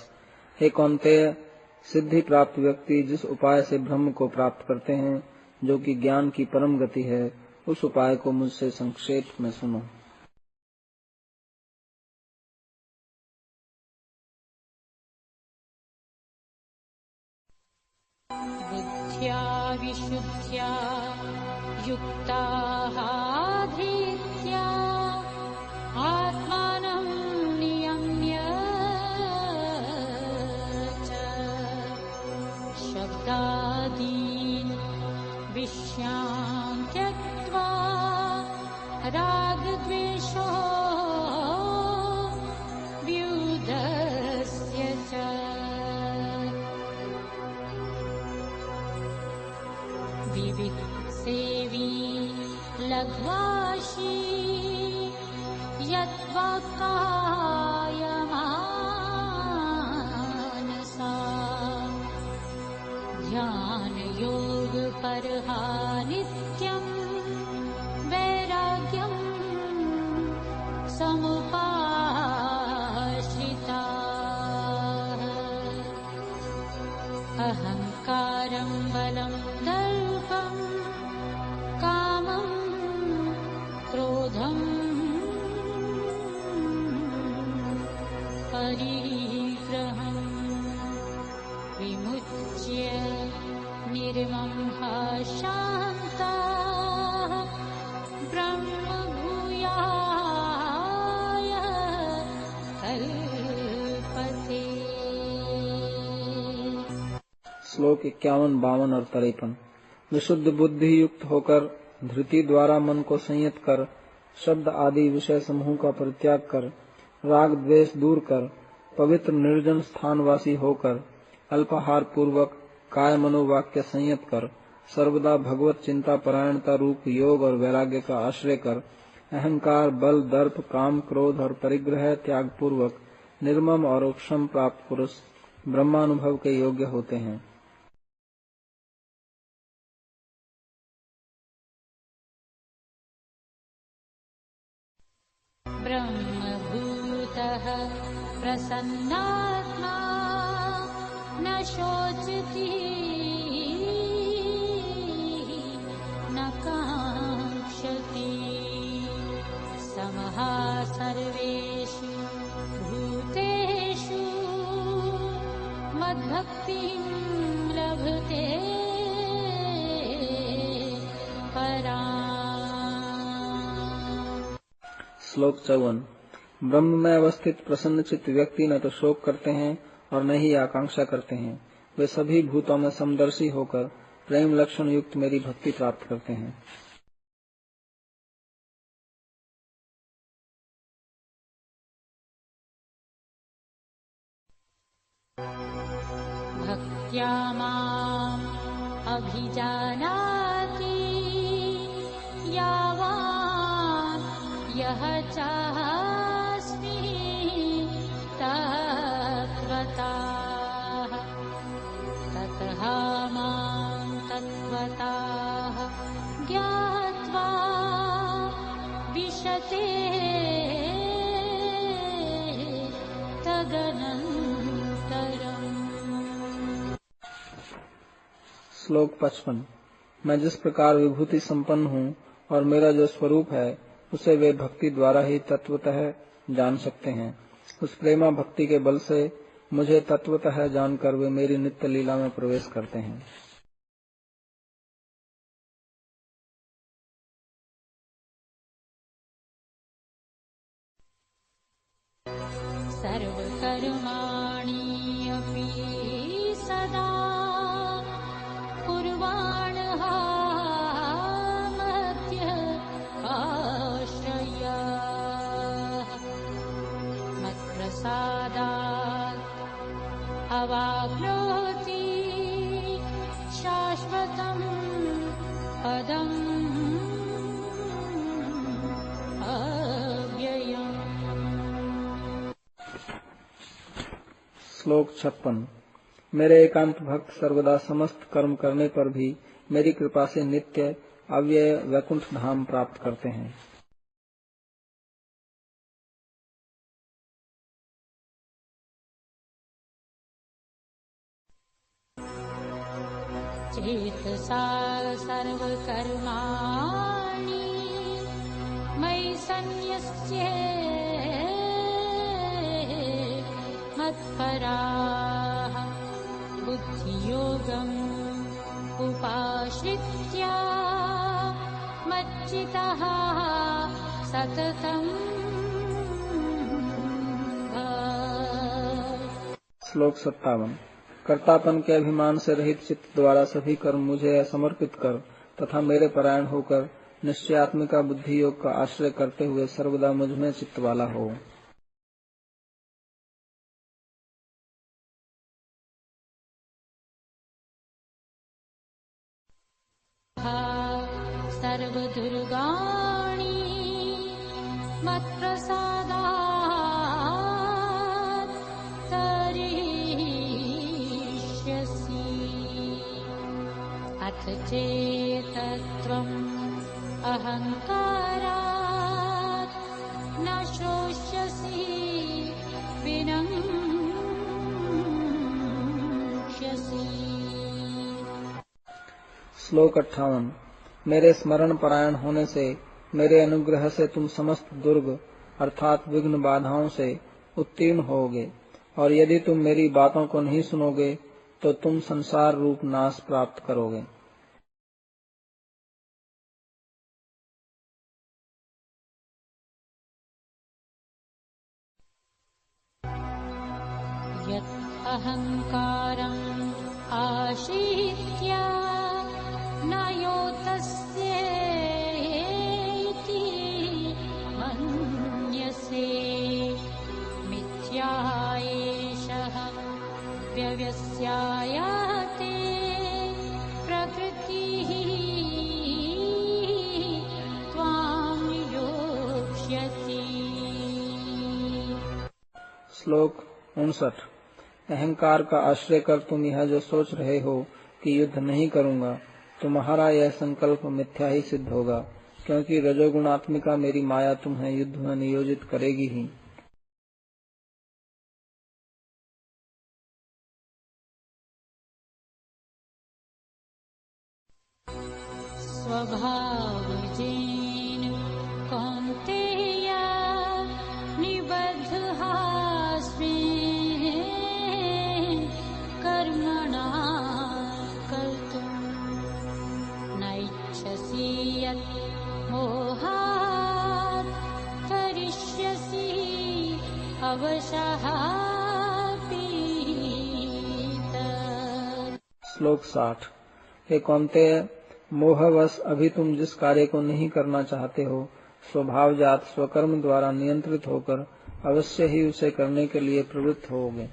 हे कौन्तेय, सिद्धि प्राप्त व्यक्ति जिस उपाय से ब्रह्म को प्राप्त करते हैं, जो कि ज्ञान की परम गति है, उस उपाय को मुझसे संक्षेप में सुनो। बुद्ध्या विशुद्ध्या युक्ताः धीत्या आत्मानं नियम्य च शब्दादीन् विषयान् त्यक्त्वा रागद्वेषो व्युदस्य च विविक्तसेवी लघ्वाशी यत्त्वकायमानसा ध्यानयोगपरहा नित्यं वैराग्यं समुपाश्रिताः। अहङ्कारं बलं दर्पं कामं क्रोधं परिग्रहं विमुच्य निर्ममः शान्ताः ब्रह्मभूयाय कल्पते। श्लोक 51, 52 और 53। विशुद्ध बुद्धि युक्त होकर धृति द्वारा मन को संयत कर शब्द आदि विषय समूह का परित्याग कर राग द्वेष दूर कर पवित्र निर्जन स्थानवासी होकर अल्पाहार पूर्वक काय मनोवाक्य संयत कर सर्वदा भगवत चिंता परायणता रूप योग और वैराग्य का आश्रय कर अहंकार बल दर्प काम क्रोध और परिग्रह त्याग पूर्वक निर्मम और उपशम प्राप्त पुरुष ब्रह्मानुभव के योग्य होते हैं। ब्रह्मभूतः प्रसन्नात्मा न शोचति न काङ्क्षति समः सर्वेषु भूतेषु मद्भक्तिं लभते पराम्। श्लोक 54। ब्रह्म में अवस्थित प्रसन्नचित्त व्यक्ति न तो शोक करते हैं और न ही आकांक्षा करते हैं। वे सभी भूतों में समदर्शी होकर प्रेम लक्षण युक्त मेरी भक्ति प्राप्त करते हैं। भक्त्या माम् अभिजानाति यावान् यः चास्मि तत्त्वतः ततः मां तत्त्वतः ज्ञात्वा विशते तदनन्तरम्। श्लोक 55। मैं जिस प्रकार विभूति संपन्न हूँ और मेरा जो स्वरूप है उसे वे भक्ति द्वारा ही तत्वतः जान सकते हैं। उस प्रेमा भक्ति के बल से मुझे तत्वतः जानकर वे मेरी नित्य लीला में प्रवेश करते हैं। सर्वकर्माणि अपि सदा कुर्वाणः मध्य आश्रयः मत्प्रसादात् अवाप्नोति शाश्वतं पदम् अव्ययम्। श्लोक 56। मेरे एकांत भक्त सर्वदा समस्त कर्म करने पर भी मेरी कृपा से नित्य अव्यय वैकुंठ धाम प्राप्त करते हैं। चेतसा सर्वकर्माणि मयि सन्न्यस्य मत्पराः बुद्धियोगम् उपाश्रित्य मच्चितः सततं भव। श्लोक 57। कर्तापन के अभिमान से रहित चित्त द्वारा सभी कर्म मुझे समर्पित कर तथा मेरे परायण होकर निश्चयात्मिका बुद्धि योग का आश्रय करते हुए सर्वदा मुझ में चित्त वाला हो। सर्वदुर्गाणि मत्प्रसादात् तरिष्यसि अथ चेतत्वम् अहङ्कारात् न शोष्यसि विनङ्क्ष्यसि। श्लोक 58। मेरे स्मरण परायण होने से मेरे अनुग्रह से तुम समस्त दुर्ग अर्थात विघ्न बाधाओं से उत्तीर्ण होगे और यदि तुम मेरी बातों को नहीं सुनोगे तो तुम संसार रूप नाश प्राप्त करोगे। यत् अहङ्कारम् आश्रित्य न योतस्येति मन्यसे मिथ्या एषः व्यवस्यायाते प्रकृतिः त्वां योक्ष्यति। श्लोक 59। अहंकार का आश्रय कर तुम यह जो सोच रहे हो कि युद्ध नहीं करूंगा, तुम्हारा यह संकल्प मिथ्या ही सिद्ध होगा। क्योंकि रजोगुणात्मिका मेरी माया तुम्हें युद्ध में नियोजित करेगी ही। स्वभावजेन कौन्तेय निबद्धः स्वेन कर्मणा कर्तुं नैच्छसि यत् मोहात् करिष्यसि अवशः पीतः। श्लोक 60। हे कौन्तेय, मोहवश अभी तुम जिस कार्य को नहीं करना चाहते हो, स्वभावजात स्वकर्म द्वारा नियंत्रित होकर अवश्य ही उसे करने के लिए प्रवृत्त होगे।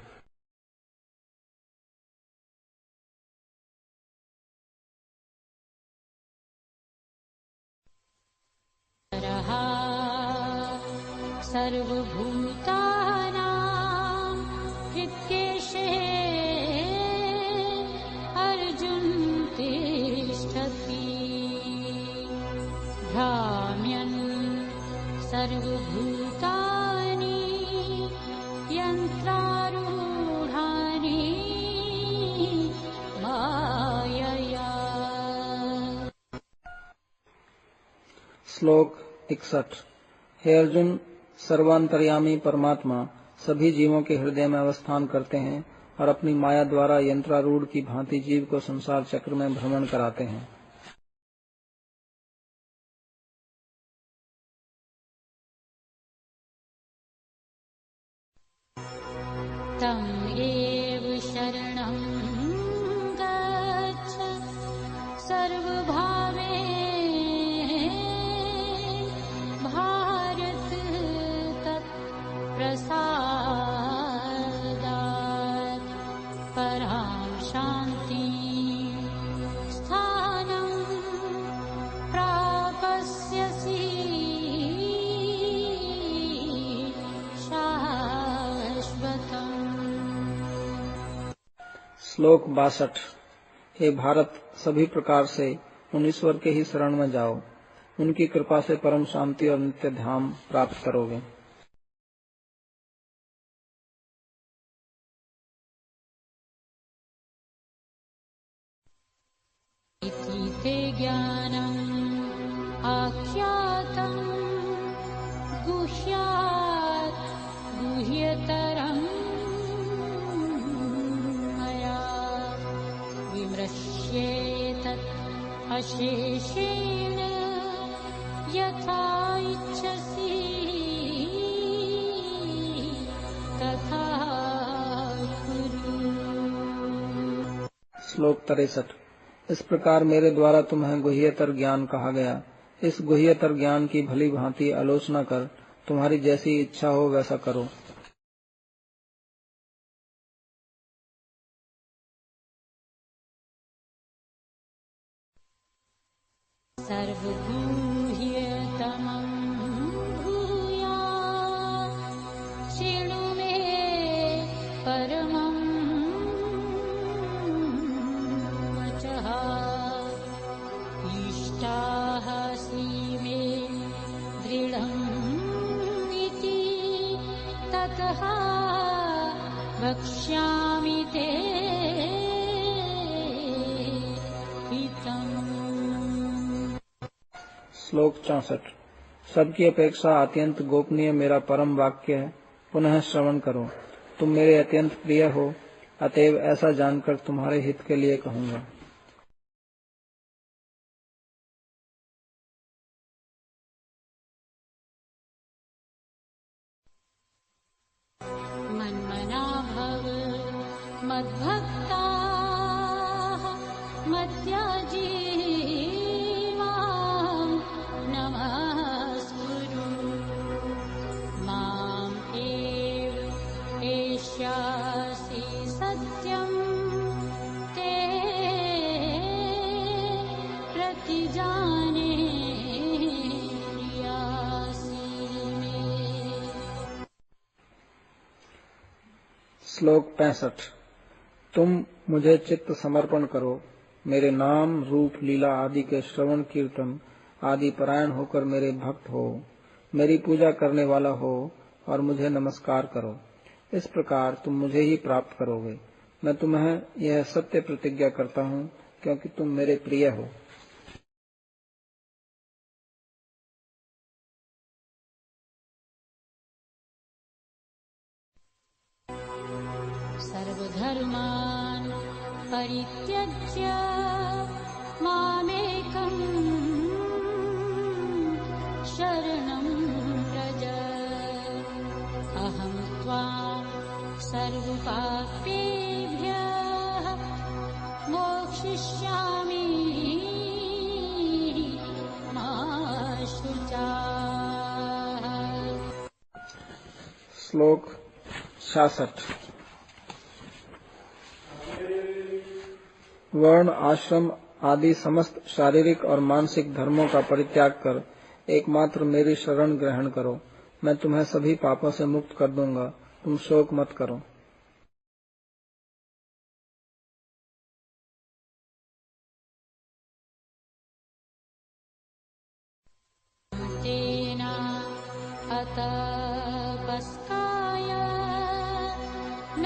सर्वभूतानां हृद्येशे अर्जुन तिष्ठति भ्राम्यन् सर्वभूतानि यन्त्रारूढानि मायया। श्लोक 61। हे अर्जुन, सर्वांतर्यामी परमात्मा सभी जीवों के हृदय में अवस्थान करते हैं और अपनी माया द्वारा यंत्रारूढ़ की भांति जीव को संसार चक्र में भ्रमण कराते हैं। तम एव शरणं गच्छ सर्वभावे भारत तत्प्रसादात् परां शान्तिं स्थानं प्राप्स्यसि शाश्वतम्। श्लोक 62। हे भारत, सभी प्रकार से उन ईश्वर के ही शरण में जाओ, उनकी कृपा से परम शांति और नित्य धाम प्राप्त करोगे। इति ते ज्ञानम् आख्यातम् गुह्यात् गुह्यतरम् मया विमृश्येतत् अशेषेण यथा इच्छसि तथा कुरु। श्लोक 63। इस प्रकार मेरे द्वारा तुम्हें गुह्यतर ज्ञान कहा गया। इस गुह्यतर ज्ञान की भली भांति आलोचना कर तुम्हारी जैसी इच्छा हो वैसा करो। सर्वगुह्यतमं भूयात् शृणु मे परमं वचः इष्टासि मे दृढम् इति ततः वक्ष्यामि ते हितम्। श्लोक 64। सबकी अपेक्षा अत्यंत गोपनीय मेरा परम वाक्य है, पुनः श्रवण करो। तुम मेरे अत्यंत प्रिय हो, अतएव ऐसा जानकर तुम्हारे हित के लिए कहूँगा। मन्मना भव मद्भक्ताः मद्याजी मां नमस्कुरु माम् एव एष्यासि सत्यं ते प्रतिजाने प्रियासि मे। श्लोक 65। तुम मुझे चित्त समर्पण करो, मेरे नाम रूप लीला आदि के श्रवण कीर्तन आदि परायण होकर मेरे भक्त हो, मेरी पूजा करने वाला हो और मुझे नमस्कार करो। इस प्रकार तुम मुझे ही प्राप्त करोगे। मैं तुम्हें यह सत्य प्रतिज्ञा करता हूँ, क्योंकि तुम मेरे प्रिय हो। सर्वधर्मान् परित्यज्य मामेकम् शरणं व्रज। अहं त्वां सर्वपापेभ्यः मोक्षयिष्यामि मा शुचा। श्लोक 66। वर्ण, आश्रम आदि समस्त शारीरिक और मानसिक धर्मों का परित्याग कर एकमात्र मेरी शरण ग्रहण करो। मैं तुम्हें सभी पापों से मुक्त कर दूंगा। तुम शोक मत करो। तेन अतपस्काय न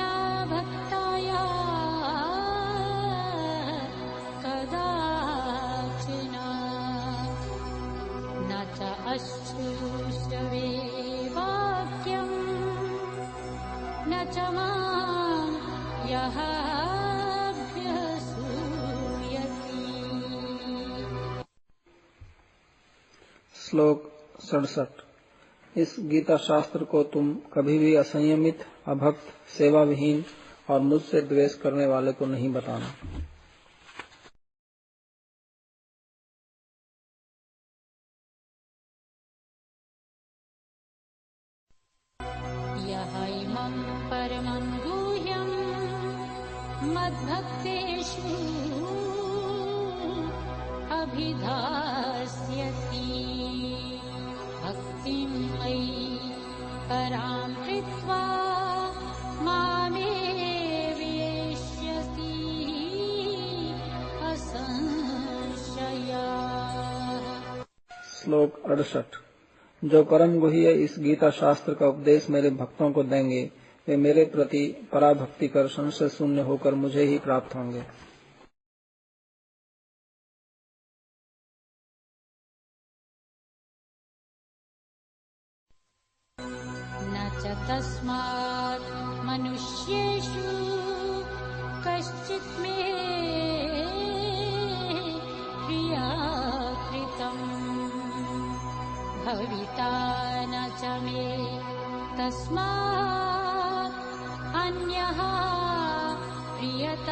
भक्ताय कदाचन न च अश्रुश्रवे वाक्यम् न च मां यः अभ्यसूयति। श्लोक 67। इस गीता शास्त्र को तुम कभी भी असंयमित, अभक्त, सेवा विहीन और मुझसे द्वेष करने वाले को नहीं बताना। यः इमं परमं गुह्यं मद्भक्तेषु अभिधास्यति भक्तिं मयि परां कृत्वा मामेवैष्यसि असंशया। श्लोक 68। जो परम गुह्य इस गीता शास्त्र का उपदेश मेरे भक्तों को देंगे, वे मेरे प्रति पराभक्ति कर संशय शून्य होकर मुझे ही प्राप्त होंगे। न च तस्मात् मनुष्येषु कश्चित् मे प्रियाकृतम् भविता न च मे तस्मात् अन्यः प्रियतराभुवि।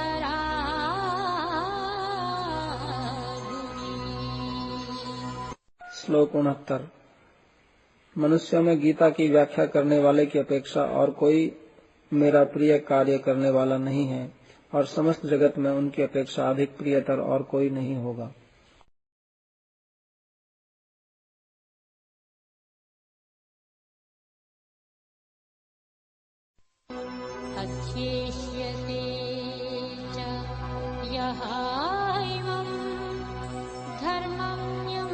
श्लोक 69। मनुष्यों में गीता की व्याख्या करने वाले की अपेक्षा और कोई मेरा प्रिय कार्य करने वाला नहीं है, और समस्त जगत में उनकी अपेक्षा अधिक प्रियतर और कोई नहीं होगा। अध्येष्यते च यः इमं धर्मम्यं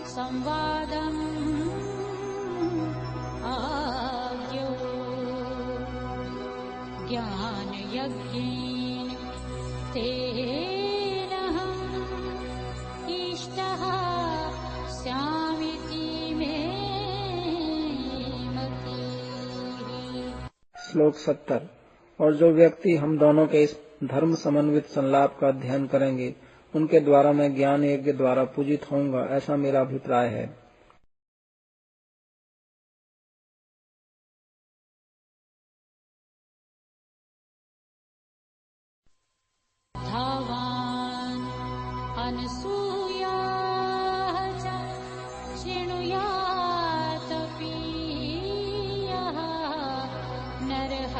संवादम् आद्यो ज्ञानयज्ञेन तेनहम् इष्टः स्यामिति मे मतिः। श्लोक 70। और जो व्यक्ति हम दोनों के इस धर्म समन्वित संलाप का अध्ययन करेंगे, उनके द्वारा मैं ज्ञान यज्ञ द्वारा पूजित होऊंगा, ऐसा मेरा अभिप्राय है। धावान् अनसूयाः च शृणुयादपि यः नरः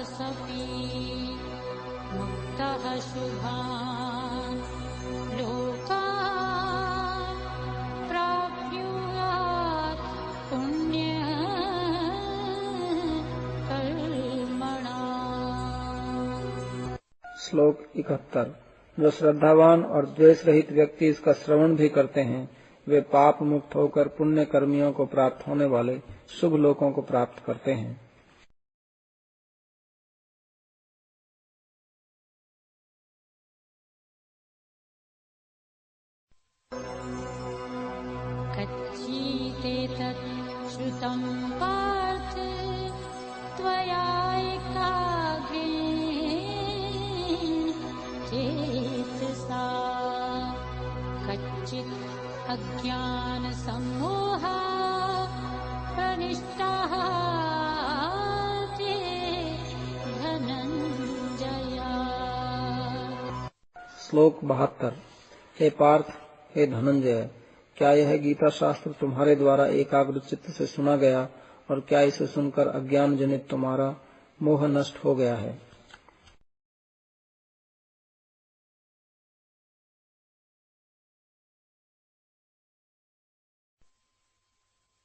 सपि मुक्तः शुभान् लोकान् प्राप्नुयात् पुण्यकर्मणाम्। श्लोक 71। जो श्रद्धावान और द्वेष रहित व्यक्ति इसका श्रवण भी करते हैं, वे पाप मुक्त होकर पुण्य कर्मियों को प्राप्त होने वाले शुभ लोकों को प्राप्त करते हैं। कच्चिदेतत् श्रुतं पार्थ त्वया एकाग्रेण चेतसा कच्चित् अज्ञानसम्मोहा प्रनिष्टाः ते धनञ्जया। श्लोक 72। हे पार्थ, हे धनंजय, क्या यह गीता शास्त्र तुम्हारे द्वारा एकाग्र चित्त से सुना गया और क्या इसे सुनकर अज्ञान जनित तुम्हारा मोह नष्ट हो गया है?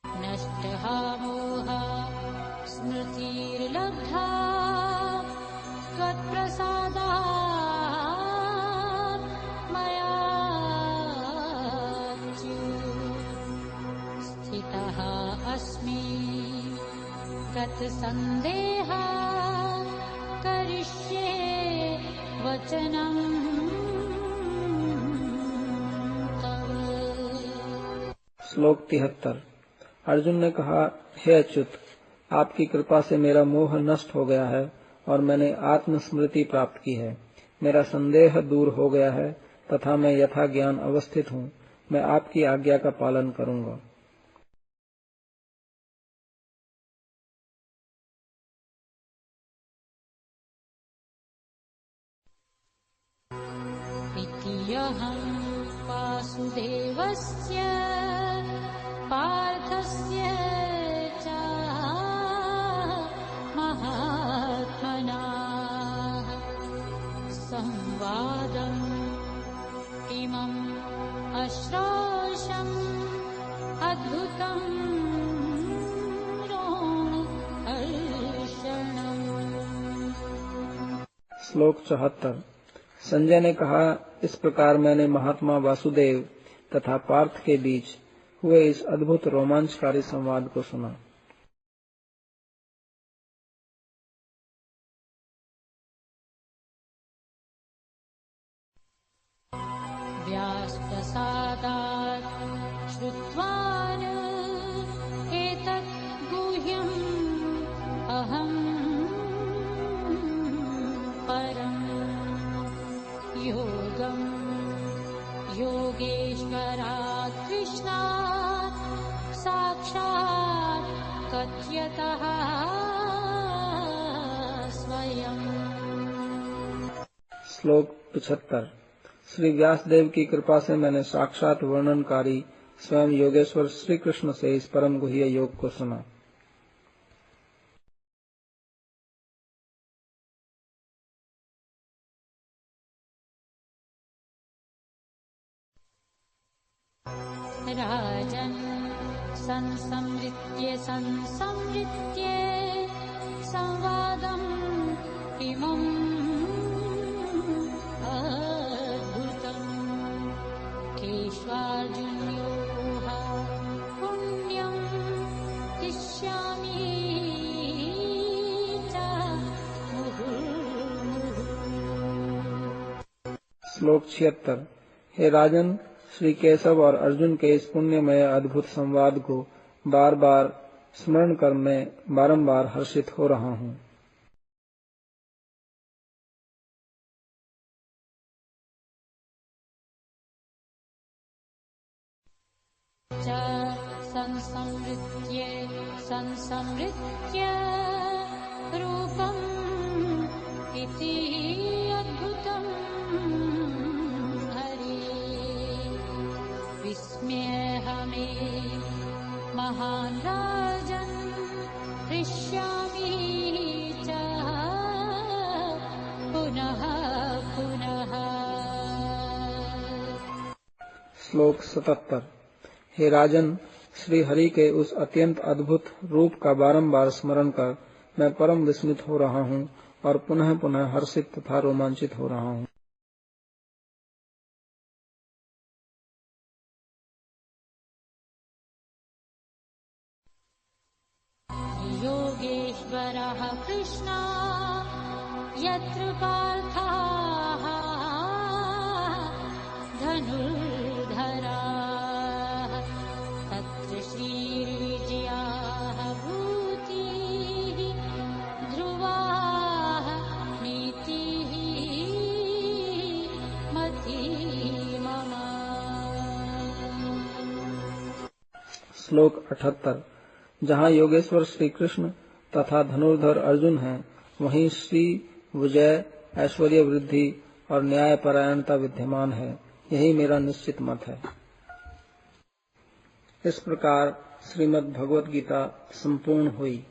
नष्टः मोहः स्मृतिर्लब्धा त्वत्प्रसादात् मया स्थितः अस्मि गतसन्देहः करिष्ये वचनं तव। श्लोक 73। अर्जुन ने कहा, हे अच्युत, आपकी कृपा से मेरा मोह नष्ट हो गया है और मैंने आत्मस्मृति प्राप्त की है। मेरा संदेह दूर हो गया है तथा मैं यथा ज्ञान अवस्थित हूँ। मैं आपकी आज्ञा का पालन करूँगा। इत्यहं वासुदेवस्य पार्थस्य च महात्मना संवादम् इमम् अश्रावशम् अद्भुतम् रोमहर्षणम्। श्लोक 74। संजय ने कहा, इस प्रकार मैंने महात्मा वासुदेव तथा पार्थ के बीच हुए इस अद्भुत रोमांचकारी संवाद को सुना। व्यासप्रसादात् श्रुत्वान् एतत् गुह्यम् अहम् परम् योगम् योगेश्वरात् कृष्णात् साक्षात् कथ्यतः स्वयम्। श्लोक 75। श्री व्यासदेव की कृपा से मैंने साक्षात वर्णनकारी स्वयं योगेश्वर श्री कृष्ण से इस परम गुह्य योग को सुना। राजन् संसमृत्य संवादम् इमम् अद्भुतम् केष्वार्जुन्योः पुण्यम् इष्यामि च मुहुर्मुहुः। श्लोक 76। हे राजन, श्री केशव और अर्जुन के इस पुण्यमय अद्भुत संवाद को बार बार स्मरण कर मैं बारंबार हर्षित हो रहा हूँ। संसमृत्य रूपम् इति अद्भुतम् हरि विस्मयहमे महान् राजन् हृष्यामि च पुनः पुनः। श्लोक 77। हे राजन, श्री हरि के उस अत्यंत अद्भुत रूप का बारंबार स्मरण कर मैं परम विस्मित हो रहा हूँ और पुनः पुनः हर्षित तथा रोमांचित हो रहा हूँ। योगेश्वरः कृष्णा यत्र पार्थाः धनुर्धराः तत्र श्रीविजयाः भूतिः ध्रुवाः नीतिः मम। श्लोक 78। जहाँ योगेश्वर श्री कृष्ण तथा धनुर्धर अर्जुन हैं, वहीं श्री विजय, ऐश्वर्य वृद्धि और न्याय परायणता विद्यमान है। यही मेरा निश्चित मत है। इस प्रकार श्रीमद् भगवत गीता संपूर्ण हुई।